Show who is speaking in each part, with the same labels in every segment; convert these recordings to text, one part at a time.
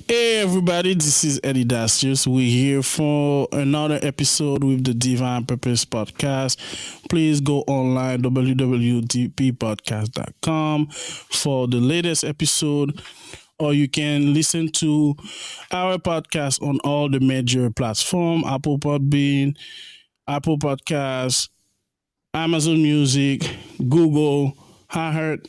Speaker 1: Hey everybody, this is Eddy Dacius. We're here for another episode with the Divine Purpose Podcast. Please go online www.dppodcast.com for the latest episode, or you can listen to our podcast on all the major platforms: Apple Podbean, Apple Podcasts, Amazon Music, Google, iHeart,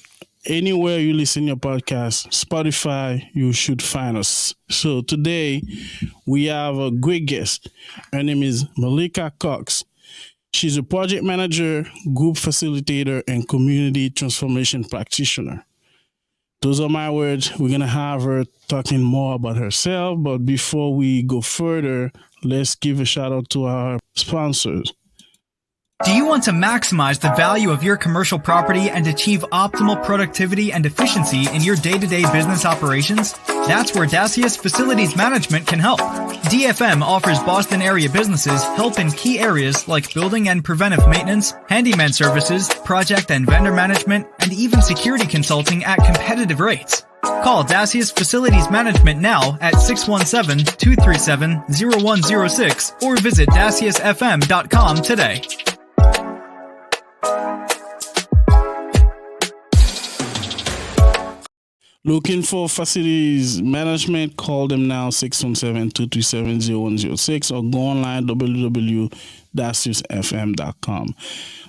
Speaker 1: anywhere you listen your podcast, Spotify, you should find us. So today we have a great guest. Her name is Malika Cox. She's a project manager, group facilitator, and community transformation practitioner. Those are my words. We're going to have her talking more about herself. But before we go further, let's give a shout out to our sponsors.
Speaker 2: Do you want to maximize the value of your commercial property and achieve optimal productivity and efficiency in your day-to-day business operations? That's where Dacius Facilities Management can help. DFM offers Boston area businesses help in key areas like building and preventive maintenance, handyman services, project and vendor management, and even security consulting at competitive rates. Call Dacius Facilities Management now at 617-237-0106 or visit daciusfm.com today.
Speaker 1: Looking for facilities management, call them now 617-237-0106 or go online www.daciusfm.com.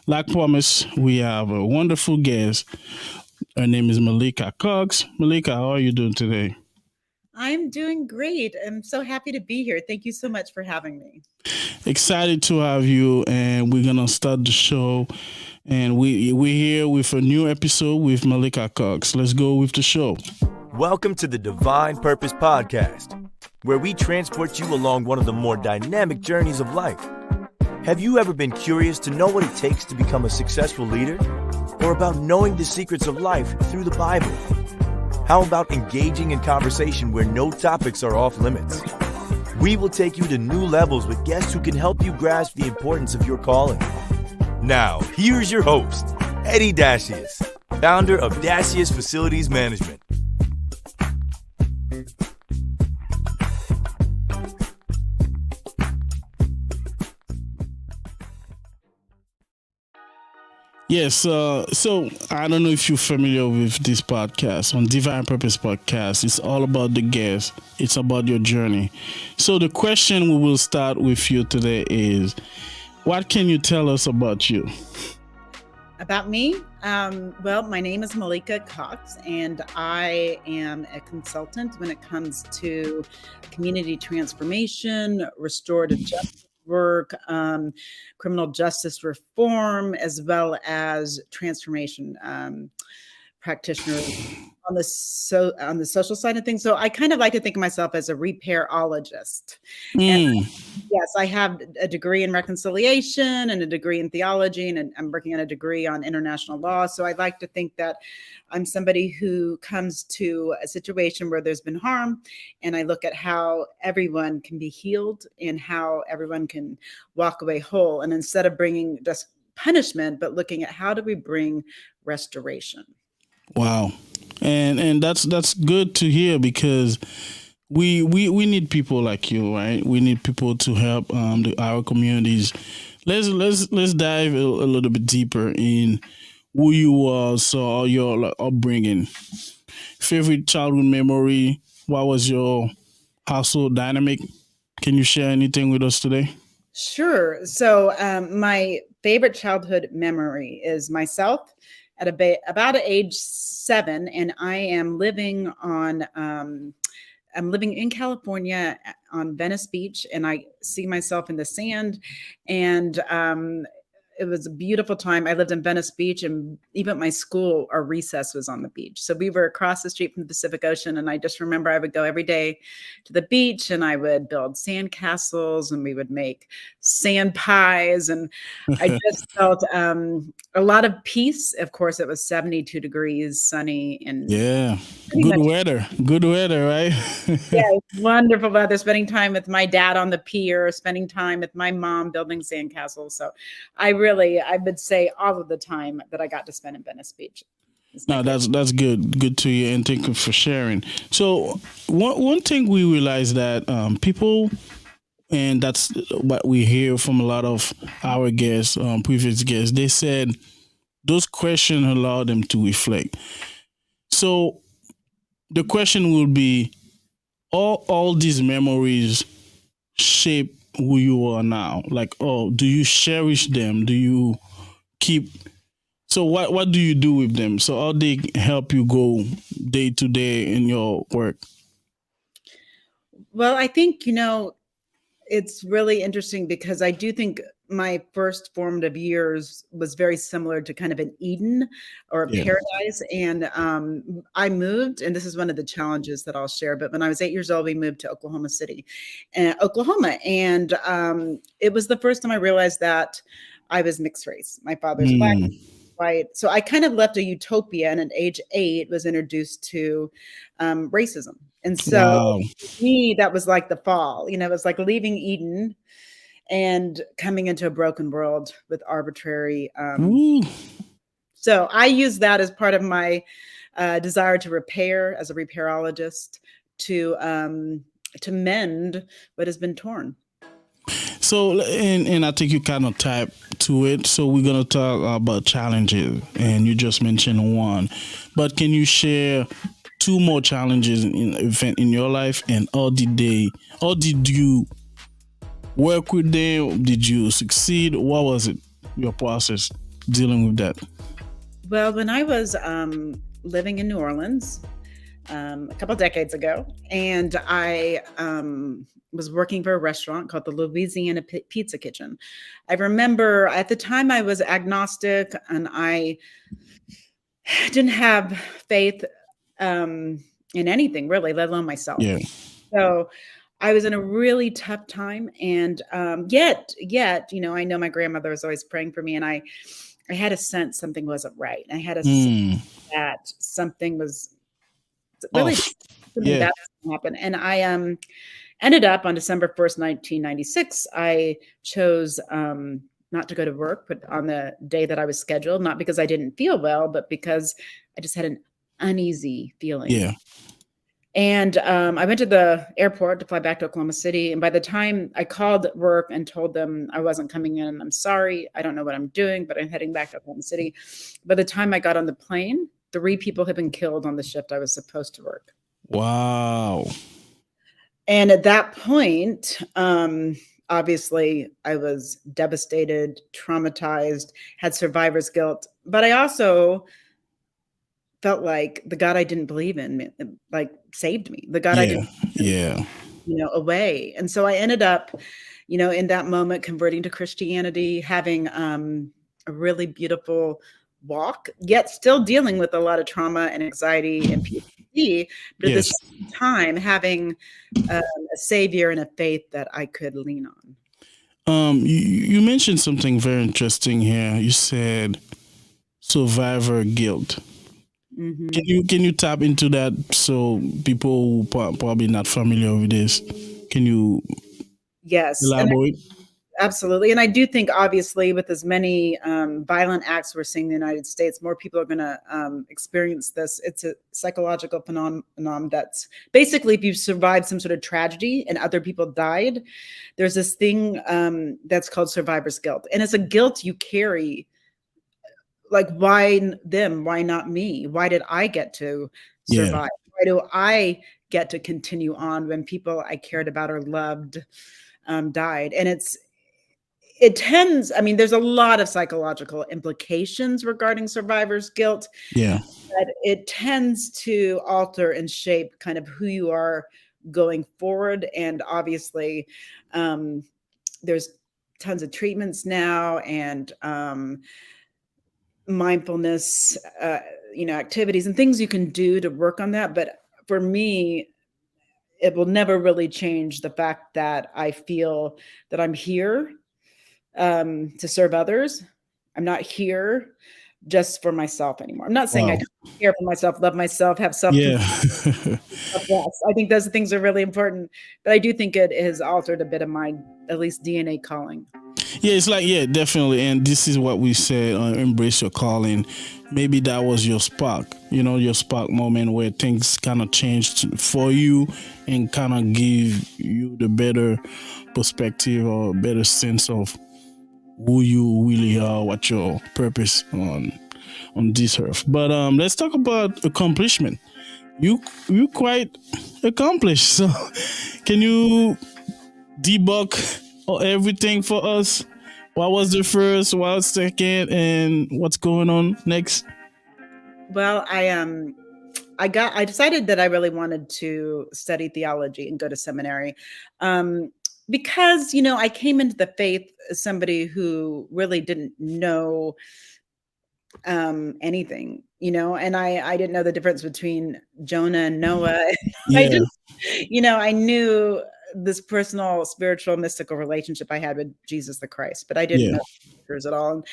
Speaker 1: Like promised, we have a wonderful guest. Her name is Malika Cox. Malika, how are you doing today?
Speaker 3: I'm doing great. I'm so happy to be here. Thank you so much for having me.
Speaker 1: Excited to have you, and we're gonna start the show. And we're here with a new episode with Malika Cox. Let's go with the show.
Speaker 4: Welcome to the Divine Purpose Podcast, where we transport you along one of the more dynamic journeys of life. Have you ever been curious to know what it takes to become a successful leader? Or about knowing the secrets of life through the Bible? How about engaging in conversation where no topics are off limits? We will take you to new levels with guests who can help you grasp the importance of your calling. Now, here's your host, Eddy Dacius, founder of Dacius Facilities Management.
Speaker 1: Yes, so I don't know if you're familiar with this podcast. On Divine Purpose Podcast, it's all about the guest. It's about your journey. So the question we will start with you today is, what can you tell us about you?
Speaker 3: About me? Well, my name is Malika Cox, and I am a consultant when it comes to community transformation, restorative justice work, criminal justice reform, as well as transformation practitioner on the social side of things. So I kind of like to think of myself as a repairologist. And yes, I have a degree in reconciliation and a degree in theology, and I'm working on a degree on international law. So I like to think that I'm somebody who comes to a situation where there's been harm, and I look at how everyone can be healed and how everyone can walk away whole. And instead of bringing just punishment, but looking at how do we bring restoration.
Speaker 1: Wow. And that's good to hear, because we need people like you, right? We need people to help our communities. Let's dive a little bit deeper in who you are, so your upbringing, favorite childhood memory. What was your household dynamic? Can you share anything with us today?
Speaker 3: Sure. So my favorite childhood memory is myself at about age 7, and I am living on. I'm living in California on Venice Beach, and I see myself in the sand, and it was a beautiful time. I lived in Venice Beach, and even at my school, our recess was on the beach. So we were across the street from the Pacific Ocean. And I just remember I would go every day to the beach, and I would build sand castles, and we would make sand pies. And I just felt a lot of peace. Of course, it was 72 degrees, sunny, and
Speaker 1: good weather, right?
Speaker 3: Yeah, wonderful weather. Spending time with my dad on the pier, spending time with my mom building sandcastles. So I would say all of the time that I got to spend in Venice Beach.
Speaker 1: No, that's good. Good to you, and thank you for sharing. So one thing we realize that people, and that's what we hear from a lot of our guests, previous guests. They said those questions allow them to reflect. So the question will be, all these memories shape who you are now. Like, oh, do you cherish them? Do you keep? So what do you do with them? So how they help you go day to day in your work?
Speaker 3: Well, I think, it's really interesting because I do think my first formative years was very similar to kind of an Eden or a
Speaker 1: Yeah.
Speaker 3: paradise. And I moved, and this is one of the challenges that I'll share. But when I was 8 years old, we moved to Oklahoma City, Oklahoma. And it was the first time I realized that I was mixed race. My father's black,
Speaker 1: Mm,
Speaker 3: white. So I kind of left a utopia, and at age 8 was introduced to racism. And so
Speaker 1: wow.
Speaker 3: me, that was like the fall, it was like leaving Eden and coming into a broken world with arbitrary.
Speaker 1: Woo.
Speaker 3: So I use that as part of my desire to repair as a repairologist, to mend what has been torn.
Speaker 1: So and I think you kind of type to it. So we're gonna talk about challenges, and you just mentioned one, but can you share two more challenges in your life, and how did you work with them? Did you succeed? What was it? Your process dealing with that?
Speaker 3: Well, when I was living in New Orleans a couple decades ago, and I was working for a restaurant called the Louisiana Pizza Kitchen. I remember at the time I was agnostic, and I didn't have faith in anything really, let alone myself.
Speaker 1: Yeah.
Speaker 3: So I was in a really tough time, and yet, I know my grandmother was always praying for me, and I had a sense something wasn't right. I had a sense that something was really
Speaker 1: Off.
Speaker 3: something
Speaker 1: Yeah.
Speaker 3: bad happened, and I ended up on December 1st, 1996. I chose not to go to work, but on the day that I was scheduled, not because I didn't feel well, but because I just had an uneasy feeling.
Speaker 1: Yeah.
Speaker 3: And I went to the airport to fly back to Oklahoma City. And by the time I called work and told them I wasn't coming in, I'm sorry, I don't know what I'm doing, but I'm heading back to Oklahoma City. By the time I got on the plane, 3 people had been killed on the shift I was supposed to work.
Speaker 1: Wow.
Speaker 3: And at that point, obviously, I was devastated, traumatized, had survivor's guilt, but I also felt like the God I didn't believe in, like, saved me. The God I
Speaker 1: Yeah.
Speaker 3: didn't,
Speaker 1: Yeah.
Speaker 3: away. And so I ended up, in that moment, converting to Christianity, having a really beautiful walk, yet still dealing with a lot of trauma and anxiety and PTSD, but at the
Speaker 1: Yes.
Speaker 3: same time having a savior and a faith that I could lean on.
Speaker 1: You mentioned something very interesting here. You said survivor guilt.
Speaker 3: Mhm.
Speaker 1: Can you tap into that, so people who probably not familiar with this, can you
Speaker 3: Yes, and
Speaker 1: elaborate?
Speaker 3: absolutely. And I do think, obviously, with as many violent acts we're seeing in the United States, more people are going to experience this. It's a psychological phenomenon that's basically, if you survived some sort of tragedy and other people died, there's this thing that's called survivor's guilt. And it's a guilt you carry. Like, why them? Why not me? Why did I get to
Speaker 1: Yeah.
Speaker 3: survive? Why do I get to continue on when people I cared about or loved died? And it tends, I mean, there's a lot of psychological implications regarding survivor's guilt,
Speaker 1: Yeah.
Speaker 3: but it tends to alter and shape kind of who you are going forward. And obviously, there's tons of treatments now, and mindfulness, activities and things you can do to work on that. But for me, it will never really change the fact that I feel that I'm here to serve others. I'm not here just for myself anymore. I'm not saying I
Speaker 1: Wow.
Speaker 3: don't care for myself, love myself, have
Speaker 1: Yeah.
Speaker 3: self-compassion. Yes, I think those things are really important, but I do think it has altered a bit of my, at least, DNA calling.
Speaker 1: Yeah, it's like, yeah, definitely. And this is what we said, embrace your calling. Maybe that was your spark, your spark moment where things kind of changed for you and kind of give you the better perspective or better sense of who you really are, what your purpose on this earth. But let's talk about accomplishment. You quite accomplished. So can you debug everything for us? What was the first? What's second? And what's going on next?
Speaker 3: Well, I decided that I really wanted to study theology and go to seminary. Because, I came into the faith as somebody who really didn't know anything, and I didn't know the difference between Jonah and Noah. I
Speaker 1: Yeah,
Speaker 3: just, I knew this personal, spiritual, mystical relationship I had with Jesus the Christ, but I didn't
Speaker 1: yeah,
Speaker 3: know scriptures at all.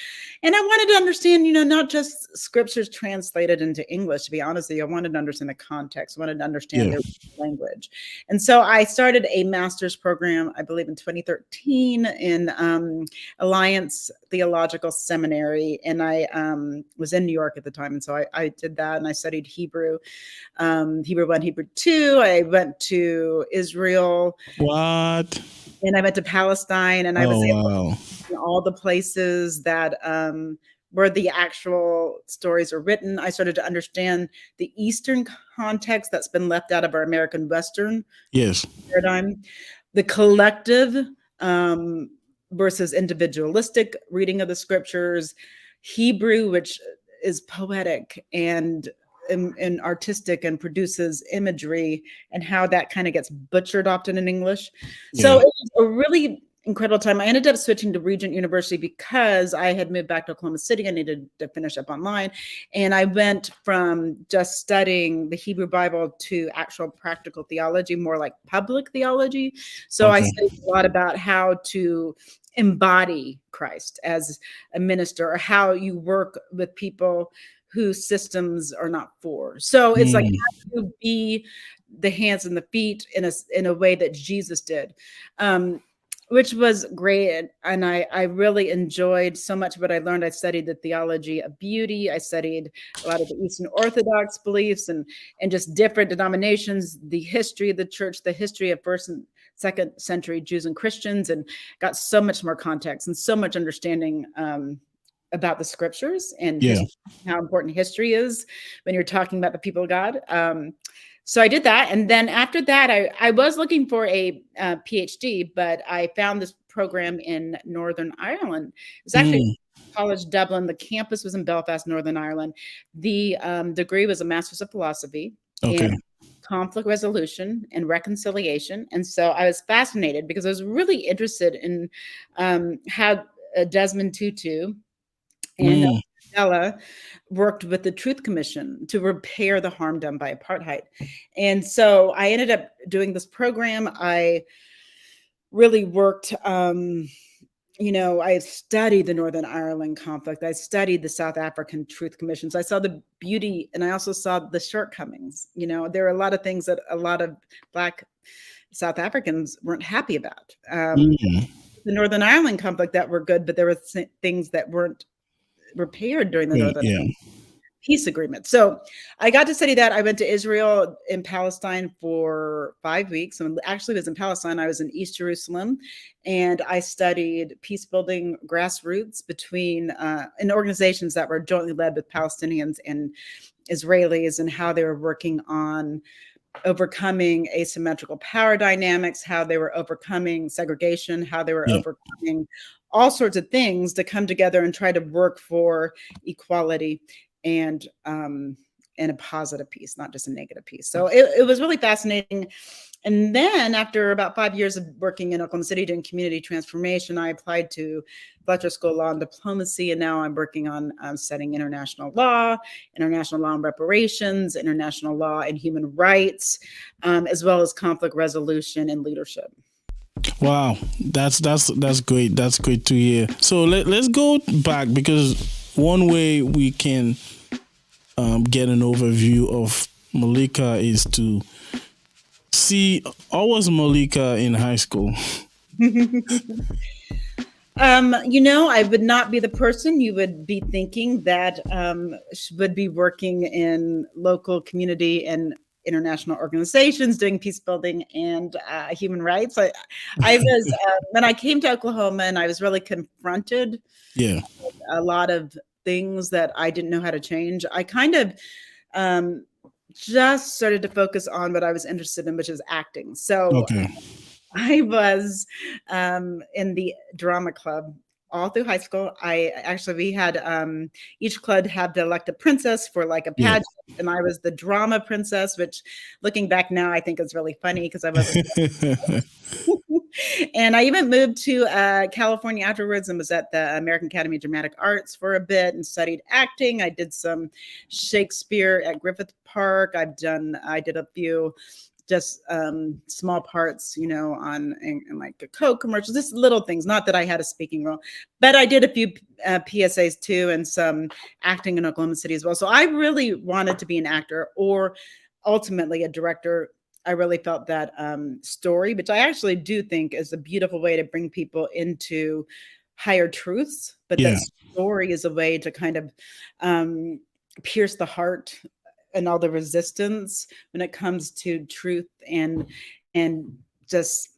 Speaker 3: And I wanted to understand, not just scriptures translated into English. To be honest with you, I wanted to understand the context. I wanted to understand
Speaker 1: yeah.
Speaker 3: their language. And so I started a master's program, I believe in 2013 in Alliance Theological Seminary. And I was in New York at the time. And so I did that, and I studied Hebrew, Hebrew 1, Hebrew 2. I went to Israel.
Speaker 1: What?
Speaker 3: And I went to Palestine, and I was
Speaker 1: Oh
Speaker 3: able
Speaker 1: wow.
Speaker 3: to see all the places that where the actual stories are written. I started to understand the Eastern context that's been left out of our American Western
Speaker 1: Yes.
Speaker 3: paradigm, the collective versus individualistic reading of the scriptures, Hebrew, which is poetic and artistic and produces imagery, and how that kind of gets butchered often in English. So
Speaker 1: Yeah.
Speaker 3: it was a really incredible time. I ended up switching to Regent University because I had moved back to Oklahoma City. I needed to finish up online. And I went from just studying the Hebrew Bible to actual practical theology, more like public theology. So I
Speaker 1: Okay.
Speaker 3: studied a lot about how to embody Christ as a minister, or how you work with people whose systems are not for. So it's like, how do you be the hands and the feet in a way that Jesus did, which was great. And I really enjoyed so much of what I learned. I studied the theology of beauty. I studied a lot of the Eastern Orthodox beliefs and just different denominations, the history of the church, the history of first and second century Jews and Christians, and got so much more context and so much understanding about the scriptures and
Speaker 1: Yeah.
Speaker 3: how important history is when you're talking about the people of God. So I did that. And then after that, I was looking for a PhD, but I found this program in Northern Ireland. It was actually College Dublin. The campus was in Belfast, Northern Ireland. The degree was a Master's of Philosophy
Speaker 1: Okay.
Speaker 3: in conflict resolution and reconciliation. And so I was fascinated because I was really interested in how Desmond Tutu and Ella worked with the Truth Commission to repair the harm done by apartheid. And so I ended up doing this program. I really worked, I studied the Northern Ireland conflict. I studied the South African Truth Commission. So I saw the beauty, and I also saw the shortcomings. There are a lot of things that a lot of Black South Africans weren't happy about. The Northern Ireland conflict that were good, but there were things that weren't repaired during the Northern Peace Agreement. So I got to study that. I went to Israel and Palestine for 5 weeks. And actually was in Palestine. I was in East Jerusalem, and I studied peace building grassroots between in organizations that were jointly led with Palestinians and Israelis, and how they were working on overcoming asymmetrical power dynamics, how they were overcoming segregation, how they were overcoming all sorts of things to come together and try to work for equality and a positive piece, not just a negative piece. So it was really fascinating. And then after about 5 years of working in Oklahoma City doing community transformation, I applied to Fletcher School of Law and Diplomacy, and now I'm working on studying international law and reparations, international law and human rights, as well as conflict resolution and leadership.
Speaker 1: Wow, that's great. That's great to hear. So let's go back, because one way we can get an overview of Malika is to see how was Malika in high school.
Speaker 3: I would not be the person you would be thinking that would be working in local community and international organizations doing peace building and human rights. I was when I came to Oklahoma, and I was really confronted
Speaker 1: Yeah.
Speaker 3: with a lot of things that I didn't know how to change. I kind of just started to focus on what I was interested in, which is acting. So
Speaker 1: Okay.
Speaker 3: I was in the drama club all through high school. We had each club had to elect a princess for like a
Speaker 1: Yeah.
Speaker 3: pageant, and I was the drama princess, which looking back now, I think is really funny because I wasn't. And I even moved to California afterwards and was at the American Academy of Dramatic Arts for a bit and studied acting. I did some Shakespeare at Griffith Park. I did a few just small parts, in like a Coke commercial, just little things. Not that I had a speaking role, but I did a few PSAs too, and some acting in Oklahoma City as well. So I really wanted to be an actor or ultimately a director. I really felt that story, which I actually do think is a beautiful way to bring people into higher truths, but
Speaker 1: Yeah.
Speaker 3: that story is a way to kind of pierce the heart and all the resistance when it comes to truth and just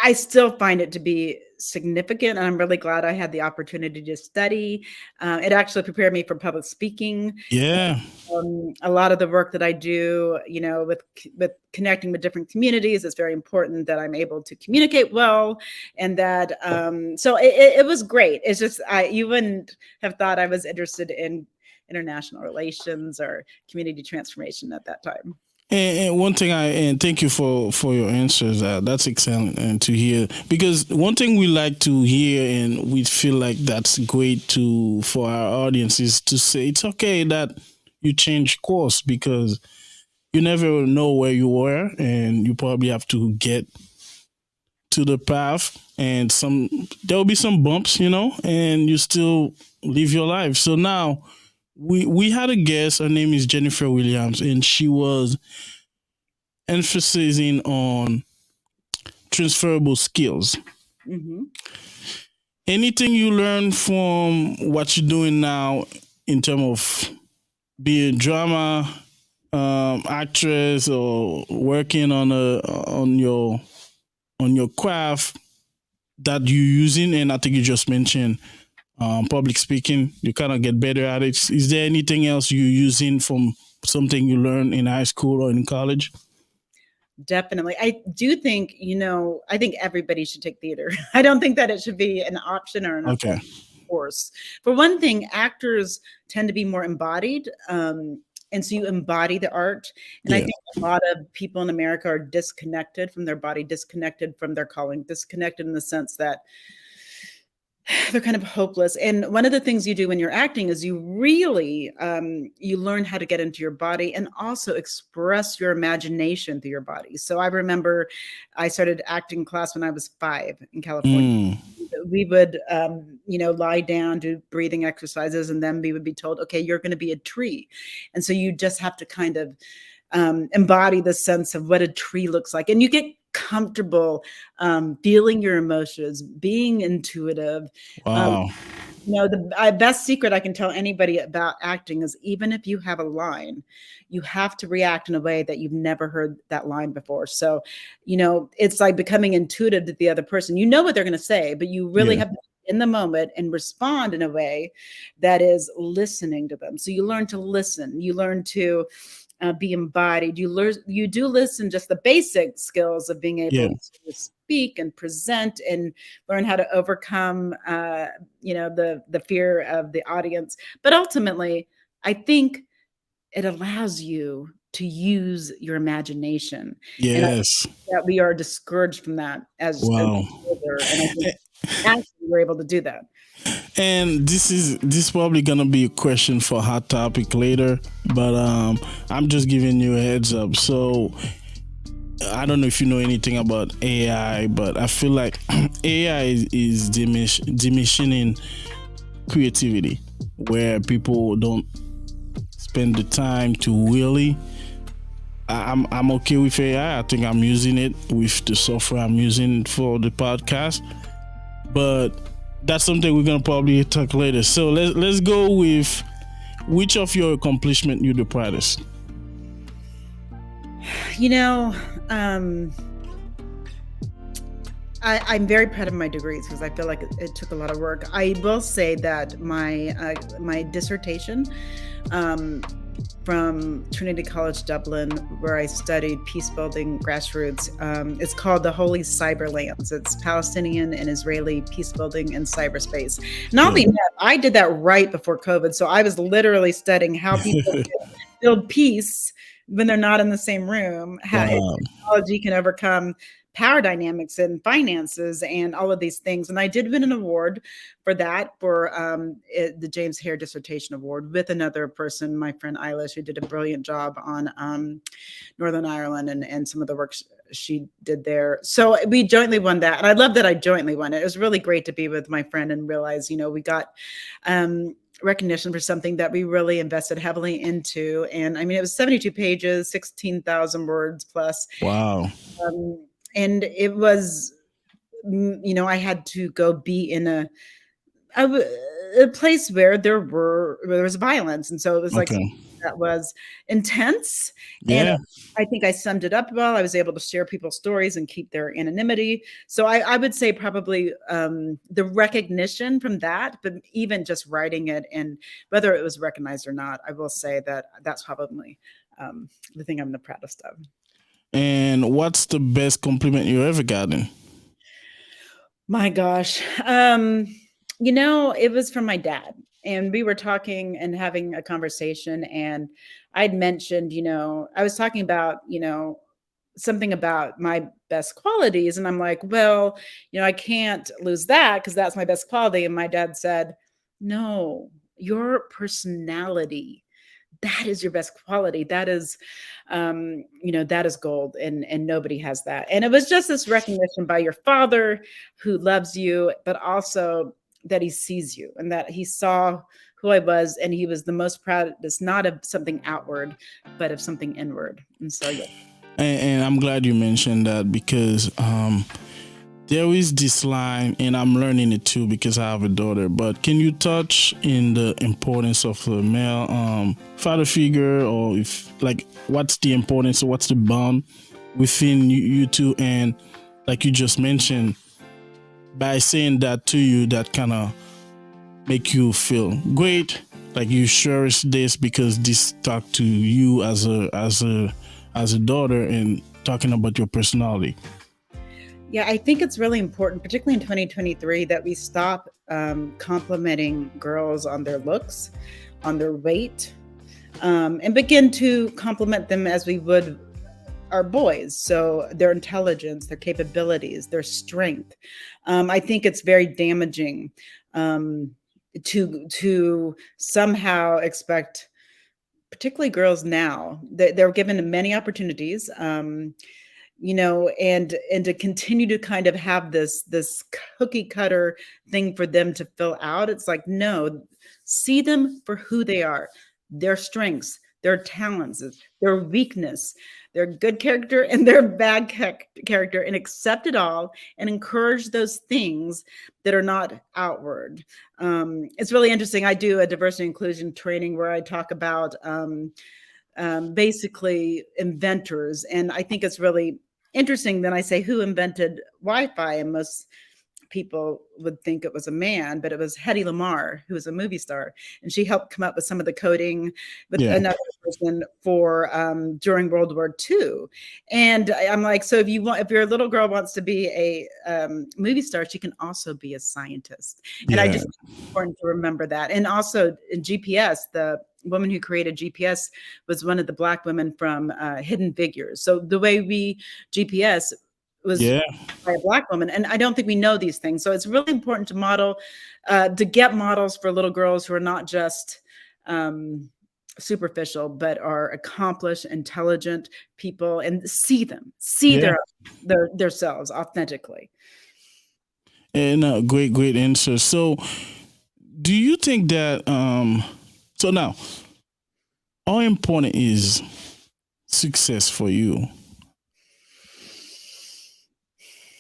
Speaker 3: I still find it to be significant, and I'm really glad I had the opportunity to study. It actually prepared me for public speaking.
Speaker 1: Yeah.
Speaker 3: A lot of the work that I do, with connecting with different communities, is very important that I'm able to communicate well, and that so it was great. It's just you wouldn't have thought I was interested in international relations or community transformation at that time.
Speaker 1: And one thing and thank you for your answers. That's excellent and to hear, because one thing we like to hear and we feel like that's great for our audience is to say it's okay that you change course, because you never know where you were and you probably have to get to the path, and there'll be some bumps, and you still live your life. So now we had a guest. Her name is Jennifer Williams, and she was emphasizing on transferable skills.
Speaker 3: Mm-hmm.
Speaker 1: Anything you learn from what you're doing now in terms of being drama actress or working on your craft that you're using, and I think you just mentioned public speaking, you kind of get better at it. Is there anything else you're using from something you learned in high school or in college?
Speaker 3: Definitely. I do think, I think everybody should take theater. I don't think that it should be an option or an course. For one thing, actors tend to be more embodied. And so you embody the art. And I think a lot of people in America are disconnected from their body, disconnected from their calling, disconnected in the sense that they're kind of hopeless. And one of the things you do when you're acting is you really, you learn how to get into your body and also express your imagination through your body. So I remember I started acting class when I was 5 in California. We would, lie down, do breathing exercises, and then we would be told, okay, you're going to be a tree. And so you just have to kind of embody the sense of what a tree looks like. And you get comfortable feeling your emotions, being intuitive.
Speaker 1: Wow.
Speaker 3: The best secret I can tell anybody about acting is even if you have a line, you have to react in a way that you've never heard that line before. So, it's like becoming intuitive to the other person. You know what they're going to say, but you really have to be in the moment and respond in a way that is listening to them. So you learn to listen. You learn to be embodied. You do listen, just the basic skills of being able to speak and present and learn how to overcome, the fear of the audience. But ultimately, I think it allows you to use your imagination.
Speaker 1: Yes.
Speaker 3: And I think that we are discouraged from that as older, and I think actually we're able to do that.
Speaker 1: And this is probably gonna be a question for Hot Topic later, but I'm just giving you a heads up. So I don't know if you know anything about AI, but I feel like AI is diminishing creativity, where people don't spend the time to really. I'm okay with AI. I think I'm using it with the software I'm using for the podcast, but that's something we're gonna probably talk later. So let's go with which of your accomplishment you're the proudest.
Speaker 3: You know, I'm very proud of my degrees because I feel like it took a lot of work. I will say that my dissertation from Trinity College Dublin, where I studied peace building grassroots, it's called The Holy Cyberlands. It's Palestinian and Israeli peace building in cyberspace. Not only that, I did that right before COVID, so I was literally studying how people build peace when they're not in the same room, how technology can overcome power dynamics and finances and all of these things. And I did win an award for that, for the James Hare Dissertation Award, with another person, my friend Eilish, who did a brilliant job on Northern Ireland and some of the work she did there. So we jointly won that. And I love that I jointly won it. It was really great to be with my friend and realize, we got recognition for something that we really invested heavily into. And I mean, it was 72 pages, 16,000 words plus.
Speaker 1: Wow.
Speaker 3: And it was, I had to go be in a place where there was violence. And so it was like, that was intense.
Speaker 1: Yeah.
Speaker 3: And I think I summed it up well. I was able to share people's stories and keep their anonymity. So I would say probably the recognition from that, but even just writing it and whether it was recognized or not, I will say that that's probably the thing I'm the proudest of.
Speaker 1: And what's the best compliment you ever gotten?
Speaker 3: My gosh. It was from my dad. And we were talking and having a conversation. And I'd mentioned, I was talking about, something about my best qualities. And I'm like, well, I can't lose that because that's my best quality. And my dad said, no, your personality, that is your best quality. That is, that is gold, and nobody has that. And it was just this recognition by your father who loves you, but also that he sees you and that he saw who I was, and he was the most proud. It's not of something outward, but of something inward. And so, yeah.
Speaker 1: And I'm glad you mentioned that because there is this line, and I'm learning it too because I have a daughter, but can you touch in the importance of a male father figure, or what's the importance, or what's the bond within you two? And like you just mentioned, by saying that to you, that kind of make you feel great, like you cherish this because this talk to you as a daughter and talking about your personality.
Speaker 3: Yeah, I think it's really important, particularly in 2023, that we stop complimenting girls on their looks, on their weight, and begin to compliment them as we would our boys. So their intelligence, their capabilities, their strength. I think it's very damaging to somehow expect, particularly girls now, they're given many opportunities. And to continue to kind of have this cookie cutter thing for them to fill out. It's like, no, see them for who they are, their strengths, their talents, their weakness, their good character and their bad character, and accept it all and encourage those things that are not outward. It's really interesting. I do a diversity inclusion training where I talk about basically inventors. And I think it's really interesting. Then I say, who invented Wi-Fi? And most people would think it was a man, but it was Hedy Lamarr, who was a movie star. And she helped come up with some of the coding with another person for during World War II. And I'm like, so if your little girl wants to be a movie star, she can also be a scientist. And I just think it's important to remember that. And also in GPS, the woman who created GPS was one of the Black women from Hidden Figures. So the way we GPS was by a Black woman. And I don't think we know these things. So it's really important to model, to get models for little girls who are not just superficial, but are accomplished, intelligent people, and see their selves authentically.
Speaker 1: And great answer. So do you think that, so now, how important is success for you?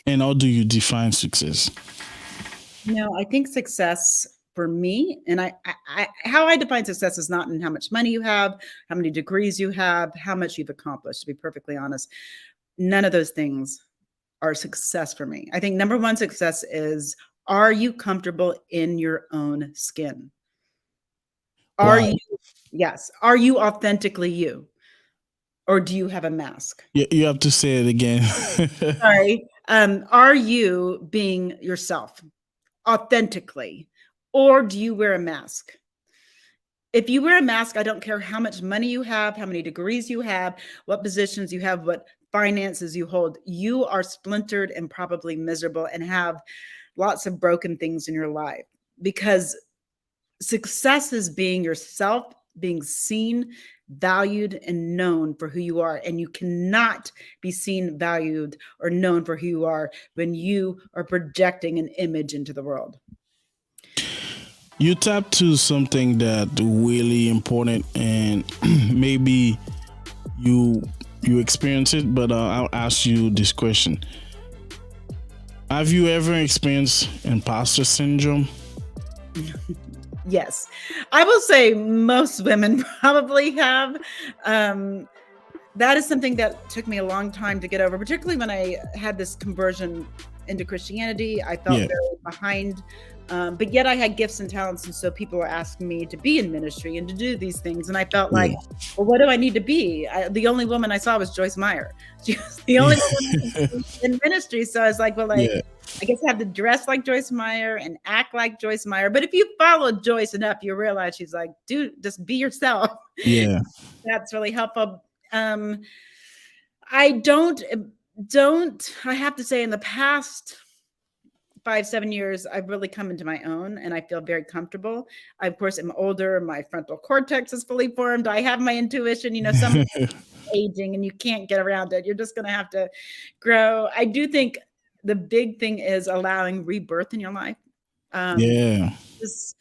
Speaker 1: And how do you define success?
Speaker 3: I think success for me, and I how I define success is not in how much money you have, how many degrees you have, how much you've accomplished, to be perfectly honest. None of those things are success for me. I think number one success is, are you comfortable in your own skin? Are
Speaker 1: Wow.
Speaker 3: you, yes, are you authentically you? Or do you have a mask?
Speaker 1: You have to say it again.
Speaker 3: Sorry. Are you being yourself authentically, or do you wear a mask? If you wear a mask, I don't care how much money you have, how many degrees you have, what positions you have, what finances you hold, you are splintered and probably miserable and have lots of broken things in your life, because success is being yourself, being seen, valued, and known for who you are. And you cannot be seen, valued, or known for who you are when you are projecting an image into the world.
Speaker 1: You tap to something that really important, and maybe you experience it, but I'll ask you this question. Have you ever experienced imposter syndrome?
Speaker 3: Yes, I will say most women probably have. That is something that took me a long time to get over, particularly when I had this conversion into Christianity. I felt very behind, but yet I had gifts and talents. And so people were asking me to be in ministry and to do these things. And I felt like, well, what do I need to be? The only woman I saw was Joyce Meyer. She was the only woman in ministry. So I was like, well, I guess I have to dress like Joyce Meyer and act like Joyce Meyer. But if you follow Joyce enough, you realize she's like, dude, just be yourself.
Speaker 1: Yeah.
Speaker 3: That's really helpful. I have to say, in the past 5-7 years, I've really come into my own and I feel very comfortable. I, of course, am older. My frontal cortex is fully formed. I have my intuition, some aging, and you can't get around it. You're just going to have to grow. I do think the big thing is allowing rebirth in your life. This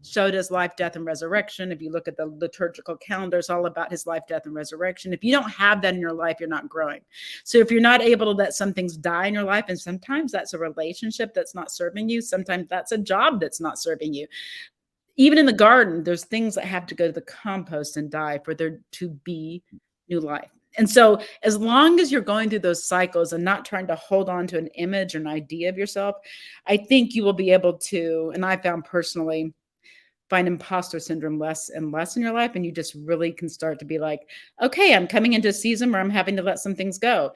Speaker 3: showed us life, death, and resurrection. If you look at the liturgical calendar, it's all about his life, death, and resurrection. If you don't have that in your life, you're not growing. So if you're not able to let some things die in your life, and sometimes that's a relationship that's not serving you, sometimes that's a job that's not serving you. Even in the garden, there's things that have to go to the compost and die for there to be new life. And so as long as you're going through those cycles and not trying to hold on to an image or an idea of yourself, I think you will be able to, and I found personally, find imposter syndrome less and less in your life. And you just really can start to be like, okay, I'm coming into a season where I'm having to let some things go.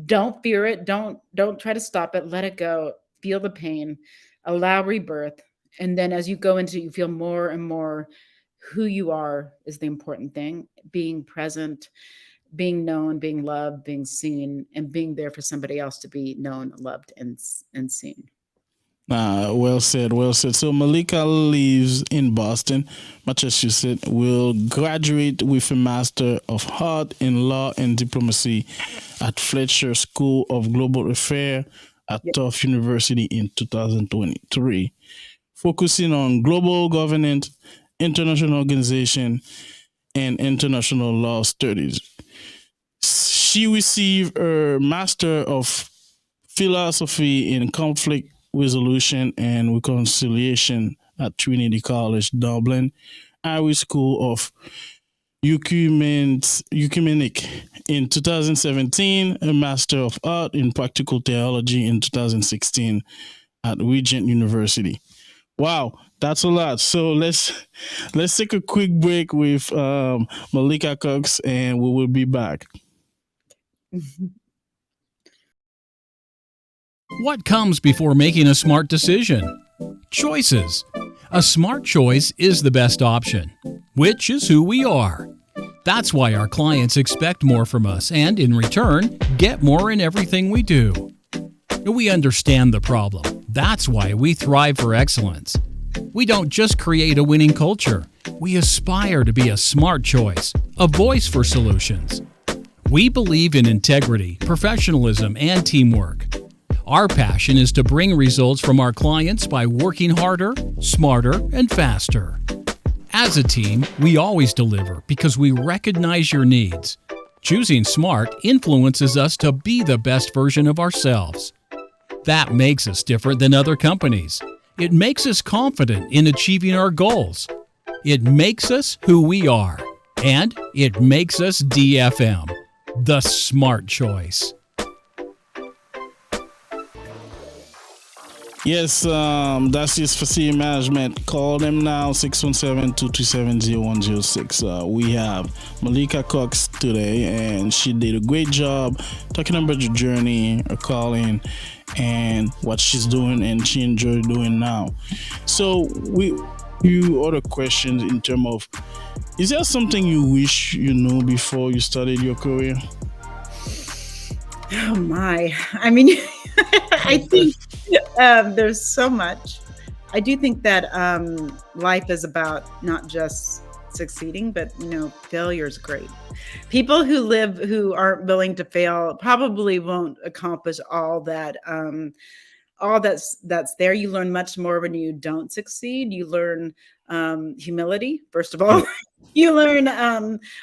Speaker 3: Don't fear it. Don't try to stop it. Let it go. Feel the pain, allow rebirth. And then as you go into, you feel more and more who you are is the important thing. Being present, being known, being loved, being seen, and being there for somebody else to be known, loved, and seen.
Speaker 1: Well said, well said. So Malika lives in Boston, Massachusetts, will graduate with a Master of Art in Law and Diplomacy at Fletcher School of Global Affairs at Tufts University in 2023, focusing on global governance, international organization, and international law studies. She received her Master of Philosophy in Conflict Resolution and Reconciliation at Trinity College, Dublin, Irish School of Ecumenic in 2017, a Master of Art in Practical Theology in 2016 at Regent University. Wow, that's a lot. So let's take a quick break with Malika Cox, and we will be back.
Speaker 5: What comes before making a smart decision? Choices. A smart choice is the best option, which is who we are. That's why our clients expect more from us and, in return, get more in everything we do. We understand the problem. That's why we thrive for excellence. We don't just create a winning culture. We aspire to be a smart choice, a voice for solutions. We believe in integrity, professionalism, and teamwork. Our passion is to bring results from our clients by working harder, smarter, and faster. As a team, we always deliver because we recognize your needs. Choosing smart influences us to be the best version of ourselves. That makes us different than other companies. It makes us confident in achieving our goals. It makes us who we are. And it makes us DFM, the smart choice.
Speaker 1: Yes, that's his facility management. Call them now, 617-227-0106. We have Malika Cox today, and she did a great job talking about your journey, her calling, and what she's doing, and she enjoyed doing now. So you other questions in terms of, is there something you wish you knew before you started your career?
Speaker 3: Oh my. I mean, I think there's so much. I do think that life is about not just succeeding, but failure is great. People who aren't willing to fail probably won't accomplish all that's there. You learn much more when you don't succeed. You learn humility, first of all. You learn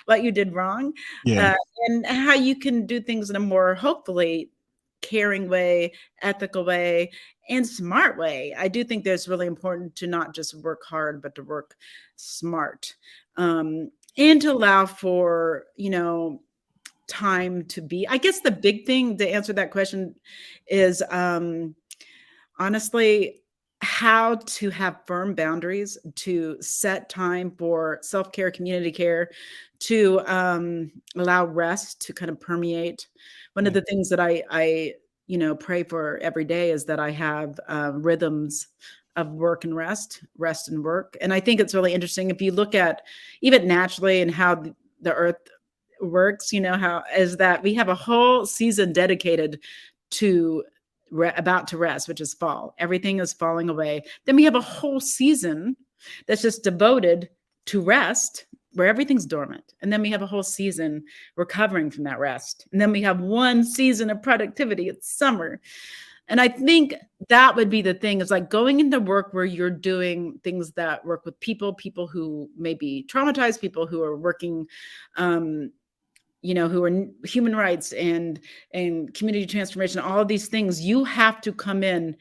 Speaker 3: what you did wrong,
Speaker 1: Yeah.
Speaker 3: and how you can do things in a more, hopefully, caring way, ethical way, and smart way. I do think there's really important to not just work hard, but to work smart, and to allow for time to be. I guess the big thing to answer that question is honestly, how to have firm boundaries, to set time for self-care, community care, to allow rest to kind of permeate. One of the things that I pray for every day is that I have rhythms of work and rest and work. And I think it's really interesting if you look at even naturally and how the earth works, how is that we have a whole season dedicated to about to rest, which is fall. Everything is falling away. Then we have a whole season that's just devoted to rest, where everything's dormant. And then we have a whole season recovering from that rest. And then we have one season of productivity. It's summer. And I think that would be the thing, is like going into work where you're doing things that work with people who may be traumatized, people who are working, who are human rights and community transformation, all of these things. You have to come in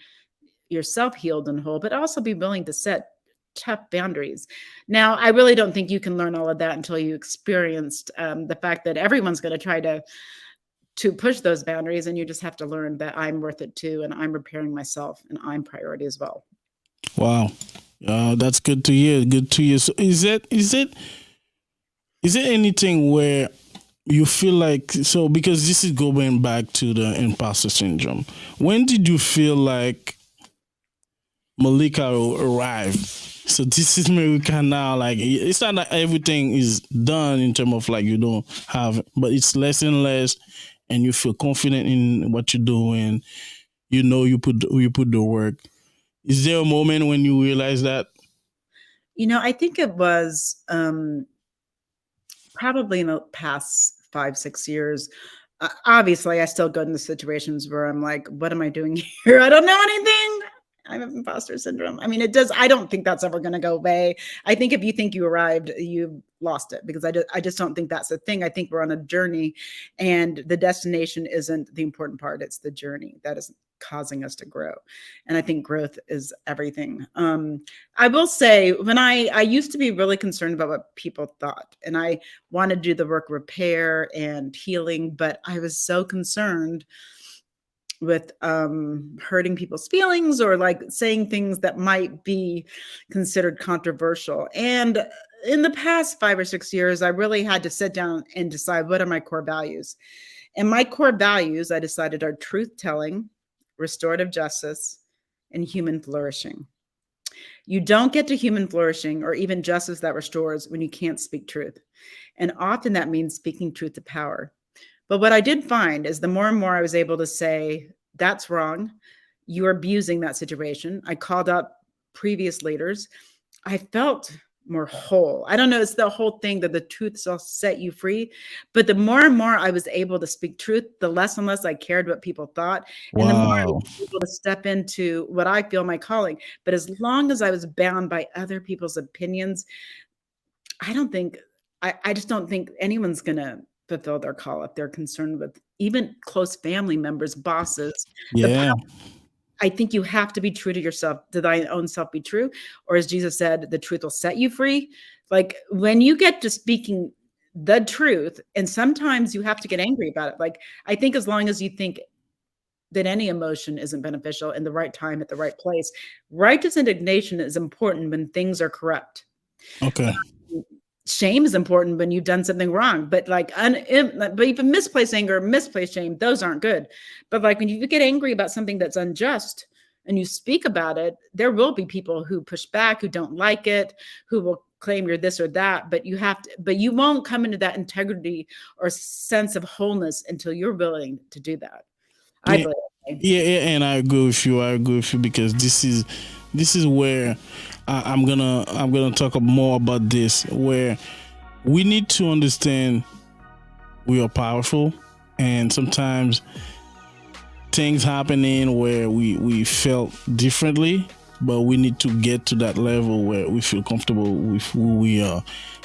Speaker 3: yourself healed and whole, but also be willing to set tough boundaries. Now, I really don't think you can learn all of that until you experienced the fact that everyone's going to try to push those boundaries, and you just have to learn that I'm worth it too, and I'm repairing myself, and I'm priority as well.
Speaker 1: Wow, that's good to hear. Good to hear. So, is it anything where you feel like, so because this is going back to the imposter syndrome, when did you feel like Malika arrived? So this is Malika now. Like, it's not that everything is done in terms of like you don't have, but it's less and less, and you feel confident in what you're doing. You put the work. Is there a moment when you realize that?
Speaker 3: I think it was probably in the past 5-6 years. Obviously, I still go into situations where I'm like, what am I doing here? I don't know anything. I have imposter syndrome. I mean, I don't think that's ever going to go away. I think if you think you arrived, you've lost it, because I just don't think that's the thing. I think we're on a journey, and the destination isn't the important part. It's the journey that is causing us to grow. And I think growth is everything. I will say, when I used to be really concerned about what people thought, and I wanted to do the work repair and healing, but I was so concerned with hurting people's feelings, or like saying things that might be considered controversial. And in the past 5 or 6 years, I really had to sit down and decide, what are my core values? And my core values, I decided, are truth-telling, restorative justice, and human flourishing. You don't get to human flourishing or even justice that restores when you can't speak truth. And often that means speaking truth to power. But what I did find is the more and more I was able to say, that's wrong, you're abusing that situation. I called up previous leaders. I felt more whole. I don't know, it's the whole thing that the truth shall set you free. But the more and more I was able to speak truth, the less and less I cared what people thought. And the more I was able to step into what I feel my calling. But as long as I was bound by other people's opinions, I just don't think anyone's going to fulfill their call if they're concerned with even close family members, bosses.
Speaker 1: Yeah.
Speaker 3: I think you have to be true to yourself, to thy own self be true. Or as Jesus said, the truth will set you free. Like when you get to speaking the truth, and sometimes you have to get angry about it. Like I think as long as you think that any emotion isn't beneficial in the right time at the right place, righteous indignation is important when things are corrupt.
Speaker 1: Okay.
Speaker 3: Shame is important when you've done something wrong, but but even misplaced anger, misplaced shame, those aren't good. But like when you get angry about something that's unjust and you speak about it, there will be people who push back, who don't like it, who will claim you're this or that, but you won't come into that integrity or sense of wholeness until you're willing to do that. I
Speaker 1: Yeah,
Speaker 3: believe.
Speaker 1: yeah, and I agree with you. I agree with you because this is where I'm gonna talk more about this, where we need to understand we are powerful, and sometimes things happening where we felt differently, but we need to get to that level where we feel comfortable with who we are.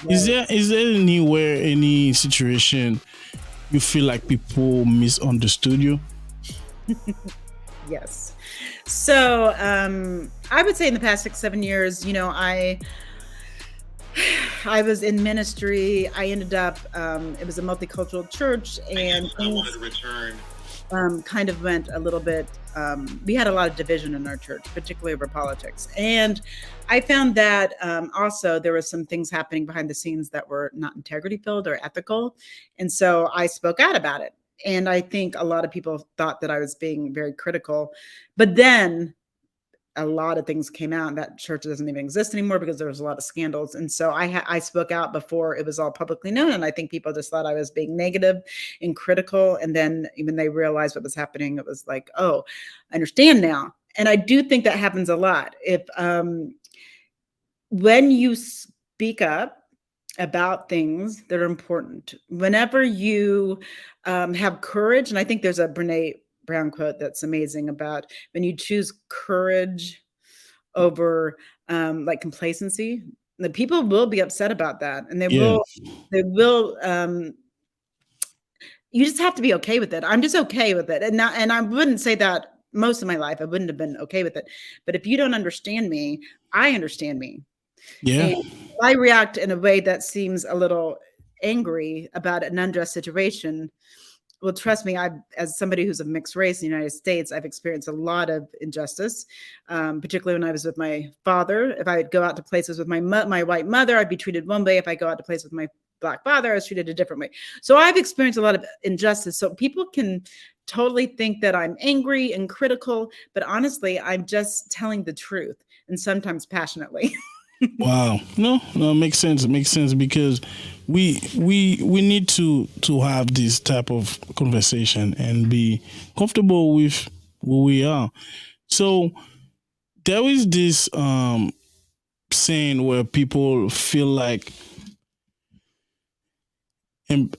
Speaker 1: Is there anywhere, any situation you feel like people misunderstood you?
Speaker 3: Yes. So I would say in the past 6-7 years, I was in ministry. I ended up, it was a multicultural church, and
Speaker 6: I wanted to return.
Speaker 3: Kind of went a little bit, we had a lot of division in our church, particularly over politics. And I found that also there were some things happening behind the scenes that were not integrity filled or ethical. And so I spoke out about it. And I think a lot of people thought that I was being very critical. But then a lot of things came out, and that church doesn't even exist anymore because there was a lot of scandals. And so I spoke out before it was all publicly known. And I think people just thought I was being negative and critical. And then when they realized what was happening, it was like, oh, I understand now. And I do think that happens a lot. If when you speak up about things that are important, whenever you have courage, and I think there's a Brene Brown quote that's amazing about when you choose courage over like complacency, the people will be upset about that, and
Speaker 1: Yeah.
Speaker 3: they will you just have to be okay with it. I'm just okay with it. And I wouldn't say that most of my life I wouldn't have been okay with it, but if you don't understand me, I understand me.
Speaker 1: Yeah.
Speaker 3: And I react in a way that seems a little angry about an unjust situation. Well, trust me, as somebody who's of mixed race in the United States, I've experienced a lot of injustice, particularly when I was with my father. If I would go out to places with my white mother, I'd be treated one way. If I go out to places with my Black father, I was treated a different way. So I've experienced a lot of injustice. So people can totally think that I'm angry and critical, but honestly, I'm just telling the truth, and sometimes passionately.
Speaker 1: Wow. No, it makes sense. It makes sense because we need to have this type of conversation and be comfortable with who we are. So there is this saying where people feel like um,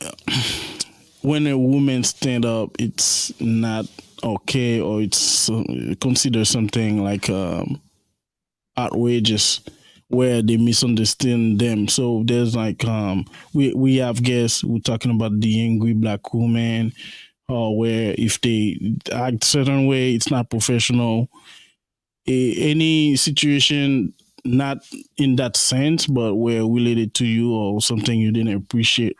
Speaker 1: when a woman stand up, it's not okay, or it's considered something like outrageous, where they misunderstand them. So there's like we have guests who talking about the angry black woman, or where if they act certain way, it's not professional. Any situation not in that sense, but where related to you or something you didn't appreciate.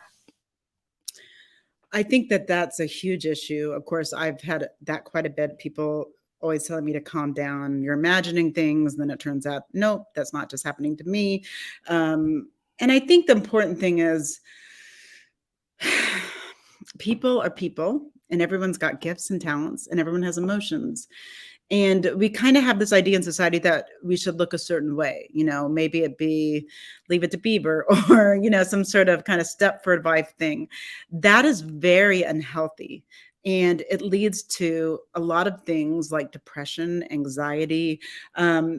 Speaker 3: I think that that's a huge issue. Of course, I've had that quite a bit. People always telling me to calm down. You're imagining things. And then it turns out, nope, that's not just happening to me. And I think the important thing is people are people, and everyone's got gifts and talents, and everyone has emotions. And we kind of have this idea in society that we should look a certain way, maybe it be Leave It to Beaver or, some sort of kind of Stepford Wife thing. That is very unhealthy. And it leads to a lot of things like depression, anxiety.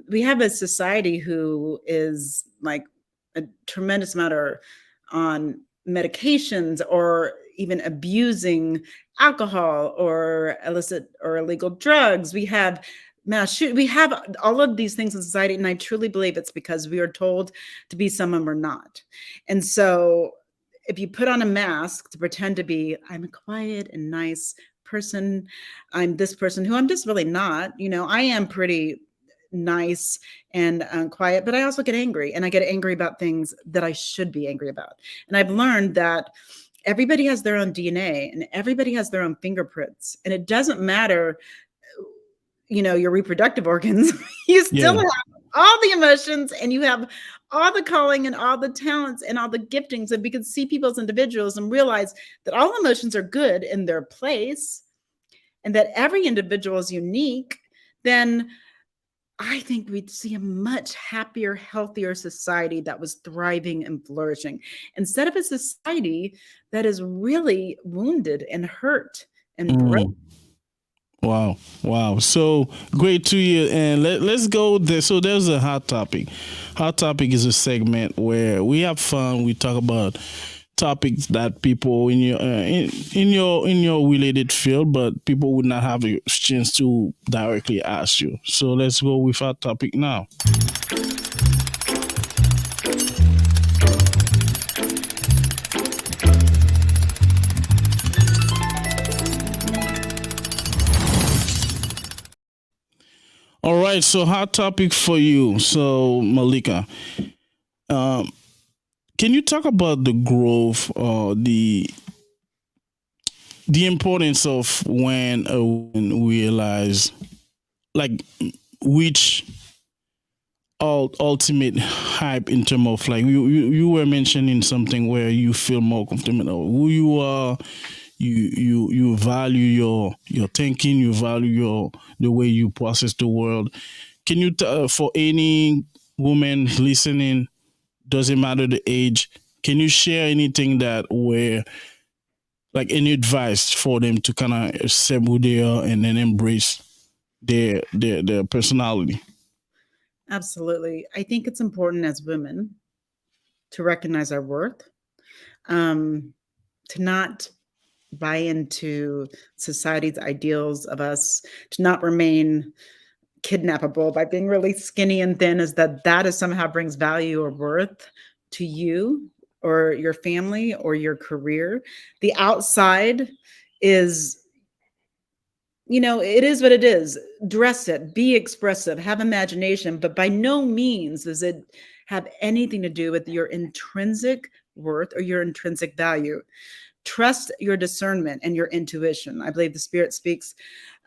Speaker 3: We have a society who is like a tremendous amount on medications, or even abusing alcohol or illicit or illegal drugs. We have we have all of these things in society. And I truly believe it's because we are told to be someone we're not. And so if you put on a mask to pretend to be, I'm a quiet and nice person. I'm this person who I'm just really not. I am pretty nice and quiet, but I also get angry, and I get angry about things that I should be angry about. And I've learned that everybody has their own DNA and everybody has their own fingerprints, and it doesn't matter, your reproductive organs. You still have all the emotions, and you have all the calling and all the talents and all the giftings. And we can see people as individuals and realize that all emotions are good in their place and that every individual is unique, then I think we'd see a much happier, healthier society that was thriving and flourishing, instead of a society that is really wounded and hurt and broken.
Speaker 1: Wow. So great to you. And let's go there. So there's a hot topic. Hot topic is a segment where we have fun. We talk about topics that people in your in your related field, but people would not have a chance to directly ask you. So let's go with our topic now. All right, so hot topic for you. So Malika, can you talk about the growth or the importance of when a woman realize, like, which ultimate hype in terms of, like, you were mentioning something where you feel more comfortable who you are, you value your thinking, you value the way you process the world. Can you for any woman listening, doesn't matter the age, can you share anything that where, like, any advice for them to kind of accept who they are and then embrace their personality?
Speaker 3: Absolutely. I think it's important as women to recognize our worth, to not buy into society's ideals of us, to not remain kidnappable by being really skinny and thin, is that is somehow brings value or worth to you or your family or your career. The outside is, it is what it is. Dress it, be expressive, have imagination, but by no means does it have anything to do with your intrinsic worth or your intrinsic value. Trust your discernment and your intuition. I believe the Spirit speaks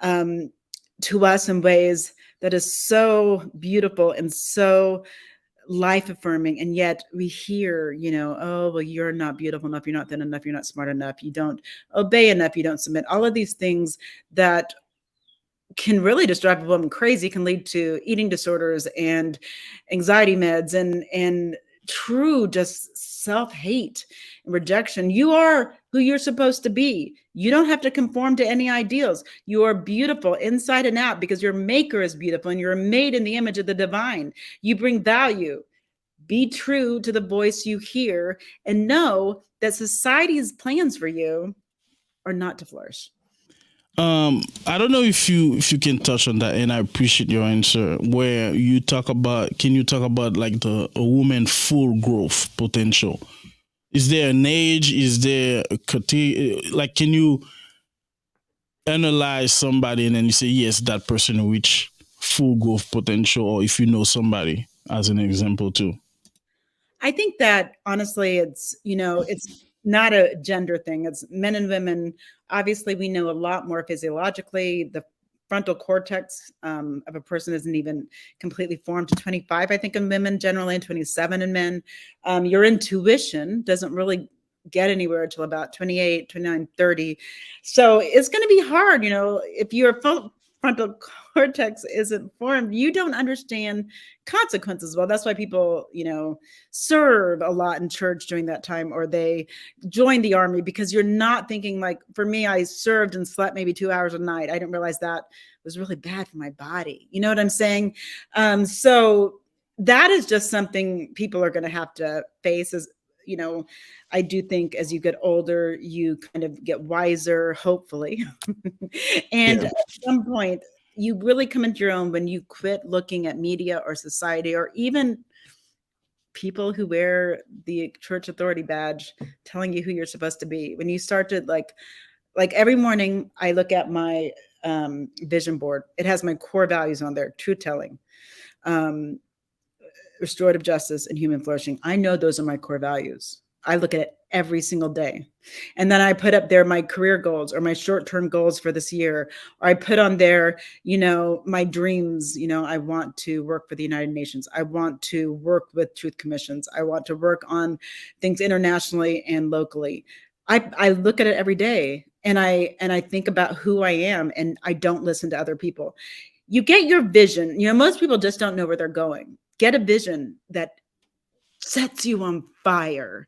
Speaker 3: to us in ways that is so beautiful and so life affirming. And yet we hear, oh, well, you're not beautiful enough. You're not thin enough. You're not smart enough. You don't obey enough. You don't submit. All of these things that can really just drive a woman crazy, can lead to eating disorders and anxiety meds and true just self-hate and rejection. You are who you're supposed to be. You don't have to conform to any ideals. You are beautiful inside and out because your maker is beautiful and you're made in the image of the divine. You bring value. Be true to the voice you hear and know that society's plans for you are not to flourish.
Speaker 1: I don't know if you can touch on that, and I appreciate your answer. Where you talk about, can you talk about, like, a woman full growth potential? Is there an age? Is there a like, can you analyze somebody and then you say yes, that person reach full growth potential, or if you know somebody as an example too?
Speaker 3: I think that honestly, it's not a gender thing. It's men and women. Obviously, we know a lot more physiologically. The frontal cortex of a person isn't even completely formed to 25, I think, in women generally, and 27 in men. Your intuition doesn't really get anywhere until about 28, 29, 30. So it's going to be hard, if your frontal cortex isn't formed, you don't understand consequences well. That's why people, serve a lot in church during that time, or they join the army, because you're not thinking, like, for me, I served and slept maybe 2 hours a night. I didn't realize that was really bad for my body. You know what I'm saying? So that is just something people are going to have to face. As I do think as you get older, you kind of get wiser, hopefully. And at some point, you really come into your own when you quit looking at media or society or even people who wear the church authority badge telling you who you're supposed to be. When you start to like Like every morning I look at my vision board. It has my core values on there: truth telling, um, restorative justice, and human flourishing. I know those are my core values. I look at it every single day. And then I put up there my career goals or my short-term goals for this year. Or I put on there, my dreams. I want to work for the United Nations. I want to work with truth commissions. I want to work on things internationally and locally. I look at it every day, and I think about who I am, and I don't listen to other people. You get your vision. Most people just don't know where they're going. Get a vision that sets you on fire,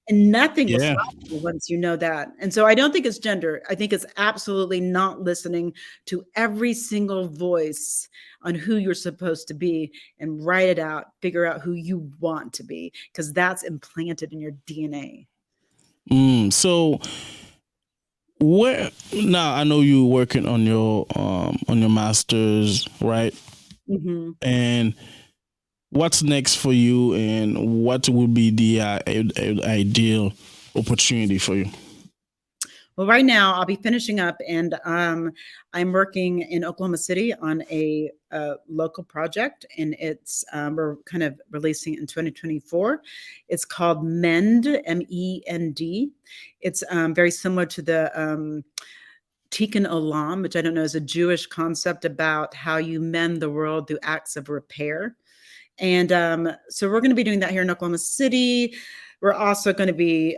Speaker 3: and nothing will
Speaker 1: Yeah.
Speaker 3: stop you once you know that. And so I don't think it's gender. I think it's absolutely not listening to every single voice on who you're supposed to be, and write it out, figure out who you want to be, because that's implanted in your DNA.
Speaker 1: So where now, I know you're working on your master's, right?
Speaker 3: Mm-hmm.
Speaker 1: And what's next for you, and what would be the ideal opportunity for you?
Speaker 3: Well, right now I'll be finishing up, and I'm working in Oklahoma City on a local project, and it's we're kind of releasing it in 2024. It's called MEND, MEND. It's very similar to the Tikkun Olam, which I don't know is a Jewish concept about how you mend the world through acts of repair. And so we're going to be doing that here in Oklahoma City. We're also going to be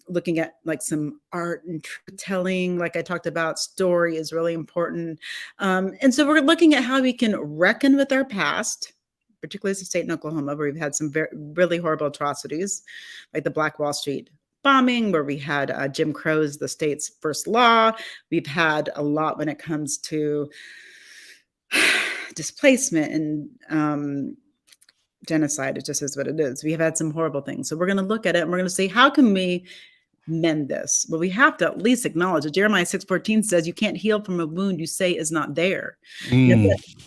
Speaker 3: looking at like some art and truth telling. Like I talked about, story is really important. And so we're looking at how we can reckon with our past, particularly as a state in Oklahoma, where we've had some really horrible atrocities, like the Black Wall Street bombing, where we had Jim Crow's the state's first law. We've had a lot when it comes to displacement and genocide. It just is what it is. We have had some horrible things. So we're going to look at it, and we're going to say, how can we mend this? Well, we have to at least acknowledge it. Jeremiah 6:14 says, you can't heal from a wound you say is not there.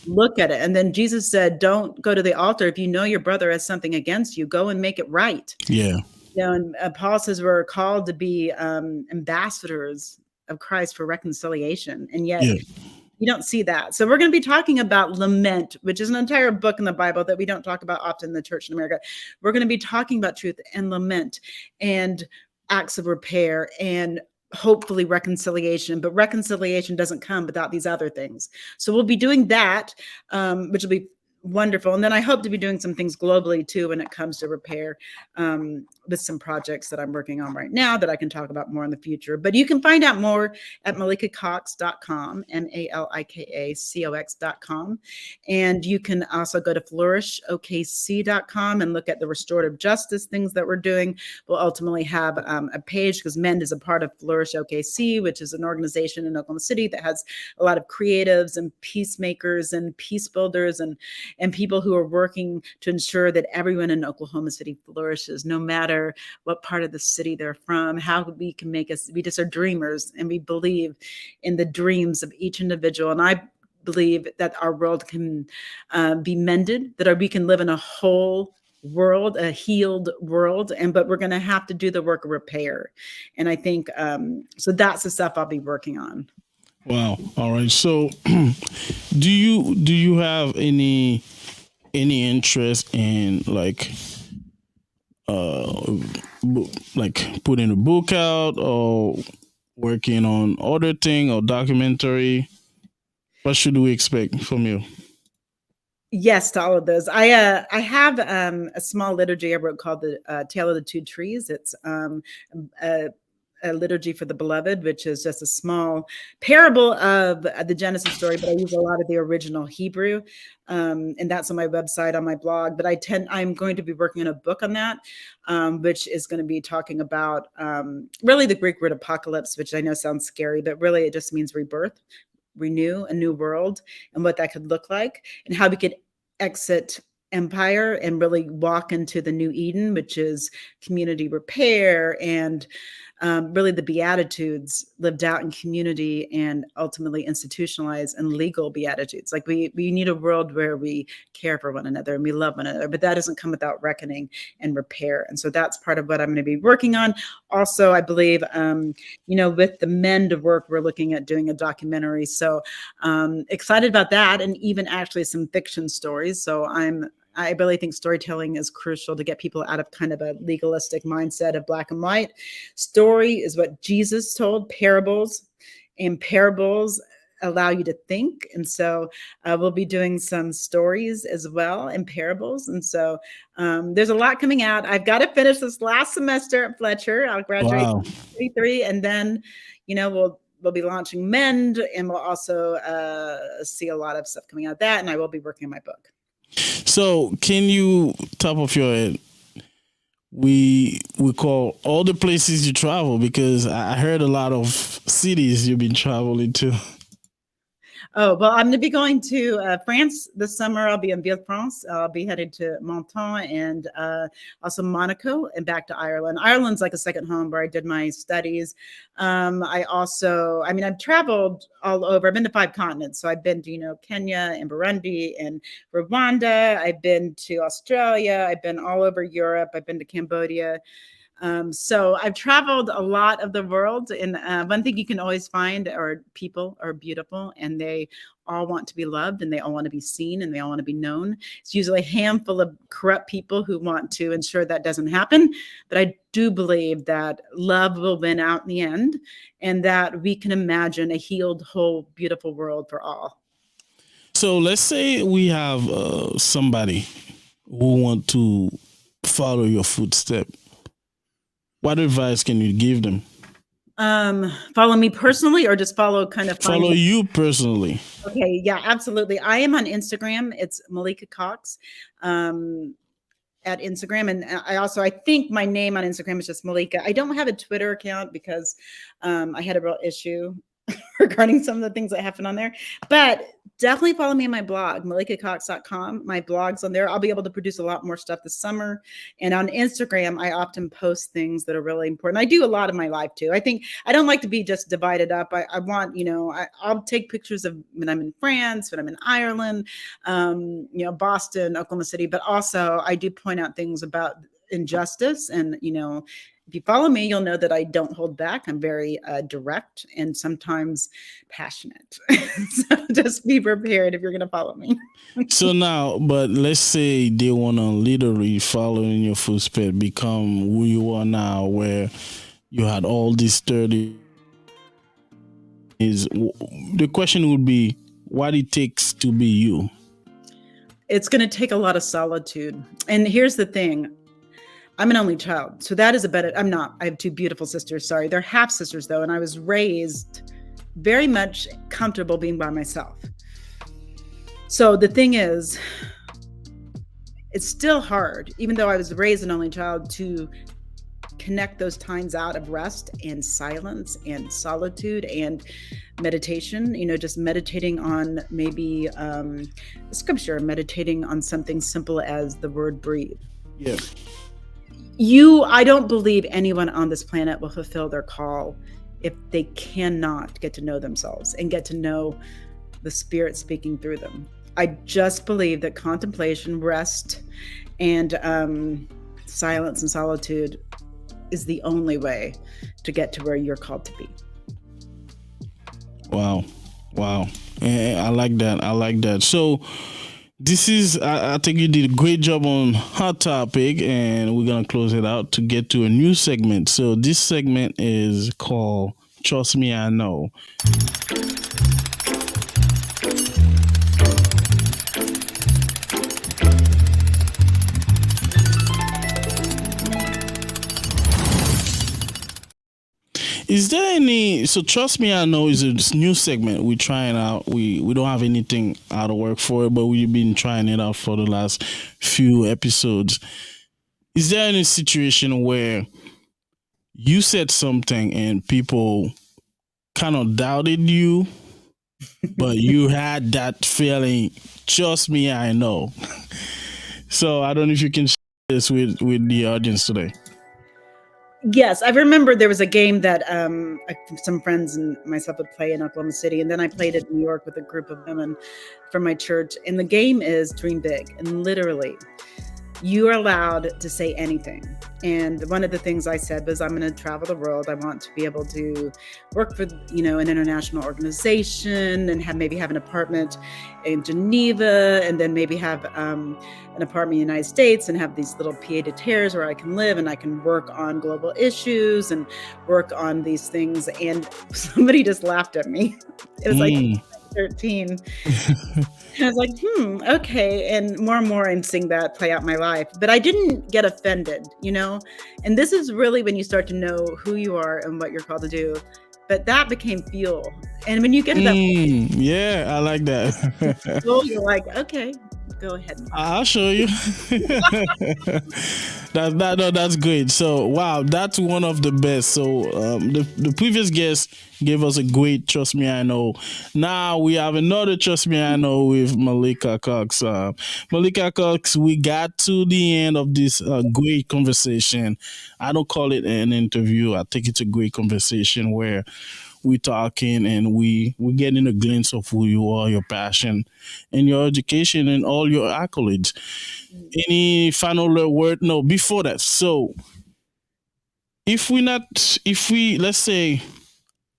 Speaker 3: Look at it. And then Jesus said, don't go to the altar if you know your brother has something against you. Go and make it right.
Speaker 1: Yeah.
Speaker 3: And Paul says we're called to be ambassadors of Christ for reconciliation. And yet you don't see that. So we're going to be talking about lament, which is an entire book in the Bible that we don't talk about often in the church in America. We're going to be talking about truth and lament and acts of repair and hopefully reconciliation. But reconciliation doesn't come without these other things. So we'll be doing that, which will be wonderful. And then I hope to be doing some things globally too when it comes to repair, with some projects that I'm working on right now that I can talk about more in the future. But you can find out more at malikacox.com, MalikaCox.com. And you can also go to flourishokc.com and look at the restorative justice things that we're doing. We'll ultimately have a page, because MEND is a part of Flourish OKC, which is an organization in Oklahoma City that has a lot of creatives and peacemakers and peace builders and people who are working to ensure that everyone in Oklahoma City flourishes, no matter what part of the city they're from. How we can we just are dreamers, and we believe in the dreams of each individual. And I believe that our world can be mended, that we can live in a whole world, a healed world, but we're going to have to do the work of repair. And I think, so that's the stuff I'll be working on.
Speaker 1: Wow. All right. So do you have any interest in like putting a book out or working on other thing or documentary? What should we expect from you?
Speaker 3: Yes, to all of those. I have a small liturgy I wrote called the Tale of the Two Trees. It's a liturgy for the beloved, which is just a small parable of the Genesis story, but I use a lot of the original Hebrew. And that's on my website, on my blog. But I'm going to be working on a book on that, which is going to be talking about really the Greek word apocalypse, which I know sounds scary, but really it just means rebirth, renew, a new world, and what that could look like, and how we could exit empire and really walk into the new Eden, which is community repair and really the Beatitudes lived out in community and ultimately institutionalized in legal Beatitudes. Like we need a world where we care for one another and we love one another, but that doesn't come without reckoning and repair. And so that's part of what I'm going to be working on. Also, I believe, with the Mend work, we're looking at doing a documentary. So excited about that, and even actually some fiction stories. So I really think storytelling is crucial to get people out of kind of a legalistic mindset of black and white. Story is what Jesus told, parables, and parables allow you to think. And so we'll be doing some stories as well and parables. And so there's a lot coming out. I've got to finish this last semester at Fletcher. I'll graduate in 2023, and then, we'll be launching Mend, and we'll also see a lot of stuff coming out of that. And I will be working on my book.
Speaker 1: So can you, top of your head, we call all the places you travel, because I heard a lot of cities you've been traveling to.
Speaker 3: Oh, well, I'm going to be going to France this summer. I'll be in Villefranche. I'll be headed to Menton and also Monaco and back to Ireland. Ireland's like a second home where I did my studies. I've traveled all over. I've been to 5 continents. So I've been to, Kenya and Burundi and Rwanda. I've been to Australia. I've been all over Europe. I've been to Cambodia. So I've traveled a lot of the world, and one thing you can always find are people are beautiful, and they all want to be loved, and they all want to be seen, and they all want to be known. It's usually a handful of corrupt people who want to ensure that doesn't happen. But I do believe that love will win out in the end, and that we can imagine a healed, whole, beautiful world for all.
Speaker 1: So let's say we have somebody who want to follow your footsteps. What advice can you give them?
Speaker 3: Follow me personally, or just follow
Speaker 1: Follow you personally.
Speaker 3: Okay. Yeah, absolutely. I am on Instagram. It's Malika Cox at Instagram. And I think my name on Instagram is just Malika. I don't have a Twitter account because I had a real issue regarding some of the things that happen on there, but definitely follow me on my blog, malikacox.com. My blog's on there. I'll be able to produce a lot more stuff this summer. And on Instagram, I often post things that are really important. I do a lot of my life too. I think I don't like to be just divided up. I want, I'll take pictures of when I'm in France, when I'm in Ireland, Boston, Oklahoma City, but also I do point out things about injustice. And, if you follow me, you'll know that I don't hold back. I'm very direct and sometimes passionate. So just be prepared if you're going to follow me.
Speaker 1: So now, but let's say they want to literally follow in your footsteps, become who you are now, where you had all these 30. The question would be, what it takes to be you?
Speaker 3: It's going to take a lot of solitude. And here's the thing. I'm an only child. So that is I'm not. I have 2 beautiful sisters. Sorry. They're half sisters though. And I was raised very much comfortable being by myself. So the thing is, it's still hard, even though I was raised an only child, to connect those times out of rest and silence and solitude and meditation, just meditating on maybe scripture, meditating on something simple as the word breathe.
Speaker 1: Yeah.
Speaker 3: I don't believe anyone on this planet will fulfill their call if they cannot get to know themselves and get to know the Spirit speaking through them. I just believe that contemplation, rest, and silence and solitude is the only way to get to where you're called to be.
Speaker 1: Wow. I like that. So this is, I think you did a great job on Hot Topic, and we're going to close it out to get to a new segment. So this segment is called Trust Me, I Know. Is there any, so Trust Me, I Know is a new segment we're trying out. We don't have anything out of work for it, but we've been trying it out for the last few episodes. Is there any situation where you said something and people kind of doubted you, but you had that feeling, trust me, I know? So I don't know if you can share this with the audience today.
Speaker 3: Yes, I remember there was a game that some friends and myself would play in Oklahoma City, and then I played it in New York with a group of women from my church. And the game is dream big, and literally, you are allowed to say anything. And one of the things I said was, I'm going to travel the world. I want to be able to work for, an international organization and maybe have an apartment in Geneva, and then maybe have an apartment in the United States and have these little pied-à-terres where I can live and I can work on global issues and work on these things. And somebody just laughed at me. It was like 13. I was like, okay. And more I'm seeing that play out in my life. But I didn't get offended, And this is really when you start to know who you are and what you're called to do. But that became fuel. And when you get to that point,
Speaker 1: yeah, I like that.
Speaker 3: you're like, okay, go ahead.
Speaker 1: I'll show you. That's great. So, wow, that's one of the best. So, the previous guest gave us a great Trust Me, I Know. Now we have another Trust Me, I Know with Malika Cox. Malika Cox, we got to the end of this great conversation. I don't call it an interview. I think it's a great conversation where we're talking and we're getting a glimpse of who you are, your passion, and your education and all your accolades. Any final word? No, before that. So if let's say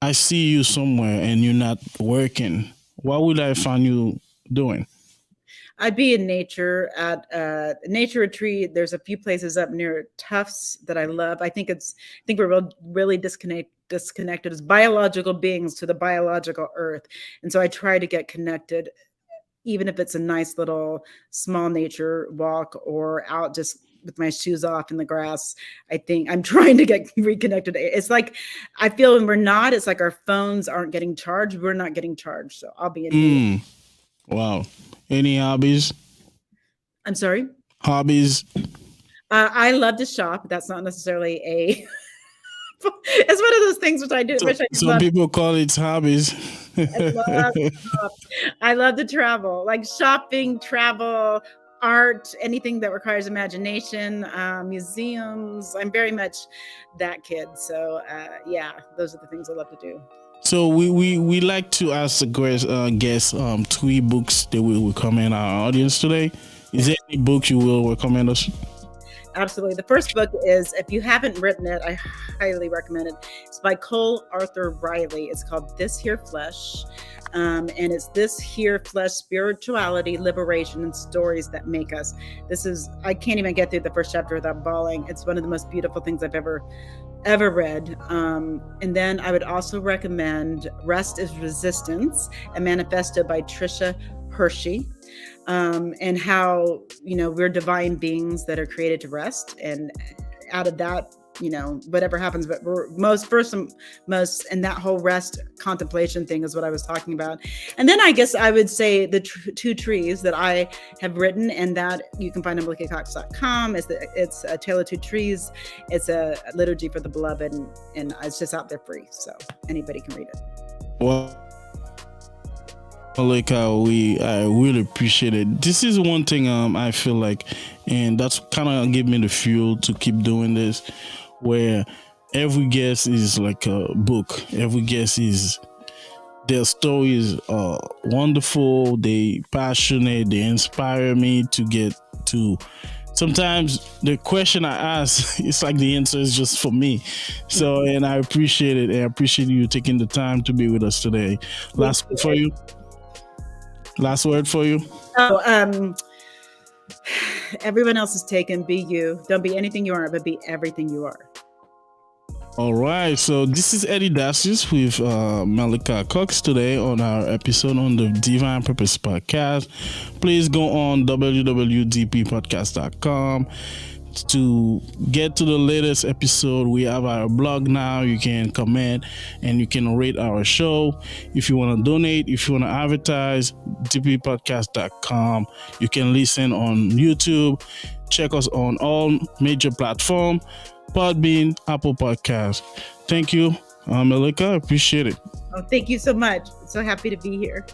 Speaker 1: I see you somewhere and you're not working, what would I find you doing?
Speaker 3: I'd be in nature at a nature retreat. There's a few places up near Tufts that I love. I think we're really disconnected as biological beings to the biological earth. And so I try to get connected, even if it's a nice little small nature walk or out just with my shoes off in the grass. I think I'm trying to get reconnected. It's like, I feel when we're not, it's like our phones aren't getting charged. We're not getting charged. So I'll be in.
Speaker 1: Wow. Any hobbies?
Speaker 3: I'm sorry?
Speaker 1: Hobbies?
Speaker 3: I love to shop. That's not necessarily a... It's one of those things which I do.
Speaker 1: Some people call it hobbies.
Speaker 3: I love to travel, like shopping, travel, art, anything that requires imagination, museums. I'm very much that kid. So yeah, those are the things I love to do.
Speaker 1: So we like to ask the guests 3 books that will recommend our audience today. Is there any books you will recommend us?
Speaker 3: Absolutely. The first book is, if you haven't written it, I highly recommend it. It's by Cole Arthur Riley. It's called This Here Flesh. And it's This Here Flesh, Spirituality, Liberation, and Stories That Make Us. I can't even get through the first chapter without bawling. It's one of the most beautiful things I've ever read. And then I would also recommend Rest is Resistance, a manifesto by Tricia Hershey. And how, we're divine beings that are created to rest, and out of that, whatever happens, but we're and that whole rest contemplation thing is what I was talking about. And then I guess I would say the 2 trees that I have written, and that you can find on malikacox.com. It's a Tale of 2 Trees. It's a liturgy for the beloved, and it's just out there free, so anybody can read it.
Speaker 1: Well, Malika, I really appreciate it. This is one thing I feel like, and that's kind of give me the fuel to keep doing this, where every guest is like a book. Every guest their stories are wonderful. They passionate. They inspire me to get to. Sometimes the question I ask, it's like the answer is just for me. So, and I appreciate it. And I appreciate you taking the time to be with us today. Last word for you. Oh,
Speaker 3: everyone else is taken. Be you. Don't be anything you aren't, but be everything you are.
Speaker 1: All right. So this is Eddy Dacius with Malika Cox today on our episode on the Divine Purpose Podcast. Please go on www.dppodcast.com to get to the latest episode. We have our blog now. You can comment and you can rate our show. If you want to donate, if you want to advertise, DPPodcast.com. You can listen on YouTube. Check us on all major platforms. Podbean, Apple Podcast. Thank you, Malika. Appreciate it.
Speaker 3: Oh, thank you so much. So happy to be here.